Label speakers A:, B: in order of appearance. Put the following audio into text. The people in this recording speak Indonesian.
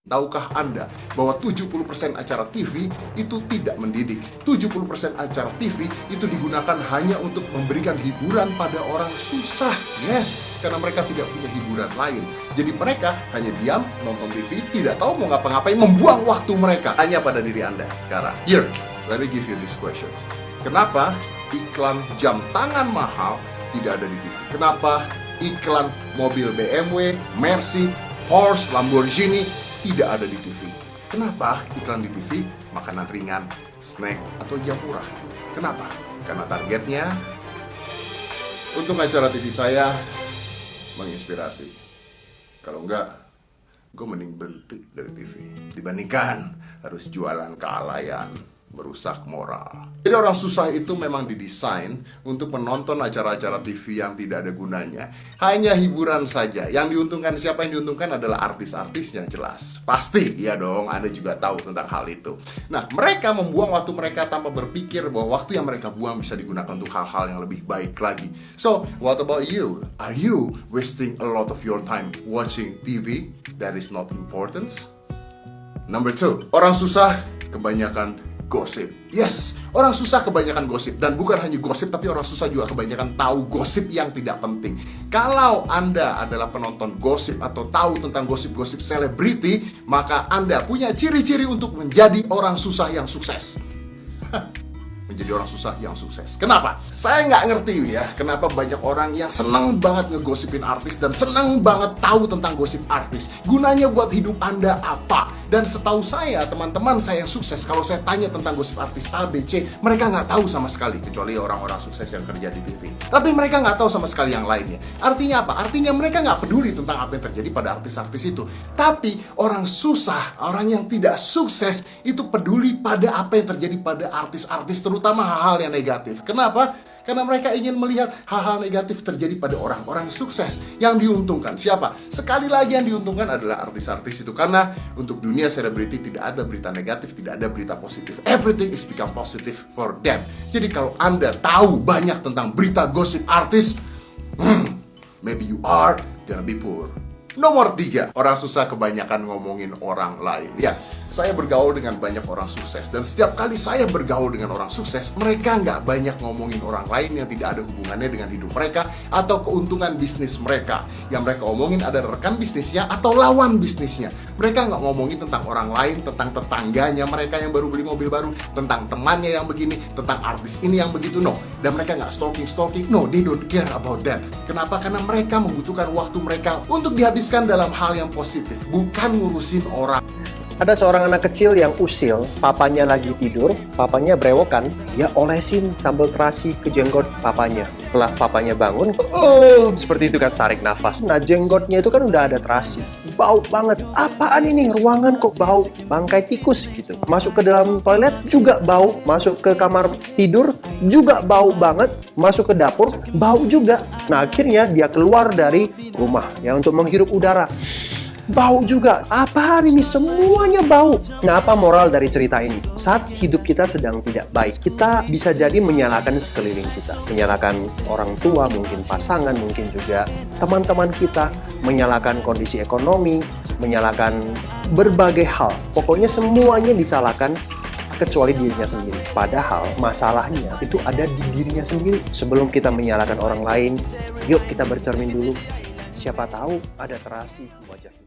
A: Tahukah Anda bahwa 70% acara TV itu tidak mendidik? 70% acara TV itu digunakan hanya untuk memberikan hiburan pada orang susah. Yes, karena mereka tidak punya hiburan lain. Jadi mereka hanya diam, nonton TV, tidak tahu mau ngapa-ngapain, membuang waktu mereka. Tanya pada diri Anda sekarang. Here, let me give you these questions. Kenapa iklan jam tangan mahal tidak ada di TV? Kenapa iklan mobil BMW, Mercy, Porsche, Lamborghini tidak ada di TV? Kenapa iklan di TV makanan ringan, snack, atau jam murah? Kenapa? Karena targetnya untuk acara TV saya menginspirasi. Kalau enggak, gue mending berhenti dari TV dibandingkan harus jualan kealayan, merusak moral. Jadi orang susah itu memang didesain untuk menonton acara-acara TV yang tidak ada gunanya. Hanya hiburan saja. Yang diuntungkan, siapa yang diuntungkan adalah artis-artisnya, jelas. Pasti, iya dong, Anda juga tahu tentang hal itu. Nah, mereka membuang waktu mereka tanpa berpikir bahwa waktu yang mereka buang bisa digunakan untuk hal-hal yang lebih baik lagi. So, what about you? Are you wasting a lot of your time watching TV that is not important? Number 2, orang susah kebanyakan gosip. Yes, orang susah kebanyakan gosip. Dan bukan hanya gosip, tapi orang susah juga kebanyakan tahu gosip yang tidak penting. Kalau Anda adalah penonton gosip atau tahu tentang gosip-gosip selebriti, maka Anda punya ciri-ciri untuk menjadi orang susah yang sukses. Menjadi orang susah yang sukses. Kenapa? Saya nggak ngerti ya, kenapa banyak orang yang senang banget ngegosipin artis dan senang banget tahu tentang gosip artis. Gunanya buat hidup Anda apa? Dan setahu saya, teman-teman saya yang sukses, kalau saya tanya tentang gosip artis A, B, C, mereka nggak tahu sama sekali, kecuali orang-orang sukses yang kerja di TV. Tapi mereka nggak tahu sama sekali yang lainnya. Artinya apa? Artinya mereka nggak peduli tentang apa yang terjadi pada artis-artis itu. Tapi orang susah, orang yang tidak sukses, itu peduli pada apa yang terjadi pada artis-artis, terutama hal-hal yang negatif. Kenapa? Karena mereka ingin melihat hal-hal negatif terjadi pada orang-orang sukses. Yang diuntungkan siapa? Sekali lagi yang diuntungkan adalah artis-artis itu. Karena untuk dunia selebriti tidak ada berita negatif, tidak ada berita positif. Everything is become positive for them. Jadi kalau Anda tahu banyak tentang berita gosip artis, maybe you are gonna be poor. Nomor 3, orang susah kebanyakan ngomongin orang lain. Ya, saya bergaul dengan banyak orang sukses. Dan setiap kali saya bergaul dengan orang sukses, mereka nggak banyak ngomongin orang lain yang tidak ada hubungannya dengan hidup mereka atau keuntungan bisnis mereka. Yang mereka omongin ada rekan bisnisnya atau lawan bisnisnya. Mereka nggak ngomongin tentang orang lain, tentang tetangganya mereka yang baru beli mobil baru, tentang temannya yang begini, tentang artis ini yang begitu, no. Dan mereka nggak stalking, no, they don't care about that. Kenapa? Karena mereka membutuhkan waktu mereka untuk dihabiskan dalam hal yang positif, bukan ngurusin orang.
B: Ada seorang anak kecil yang usil, papanya lagi tidur, papanya brewokan, dia olesin sambal terasi ke jenggot papanya. Setelah papanya bangun, seperti itu kan, tarik nafas. Nah, jenggotnya itu kan udah ada terasi, bau banget. Apaan ini? Ruangan kok bau? Bangkai tikus gitu. Masuk ke dalam toilet juga bau, masuk ke kamar tidur juga bau banget, masuk ke dapur bau juga. Nah, akhirnya dia keluar dari rumah ya untuk menghirup udara. Bau juga. Apaan ini? Semuanya bau. Nah, apa moral dari cerita ini? Saat hidup kita sedang tidak baik, kita bisa jadi menyalahkan sekeliling kita. Menyalahkan orang tua, mungkin pasangan, mungkin juga teman-teman kita. Menyalahkan kondisi ekonomi, menyalahkan berbagai hal. Pokoknya semuanya disalahkan kecuali dirinya sendiri. Padahal masalahnya itu ada di dirinya sendiri. Sebelum kita menyalahkan orang lain, yuk kita bercermin dulu. Siapa tahu ada terasi di wajah kita.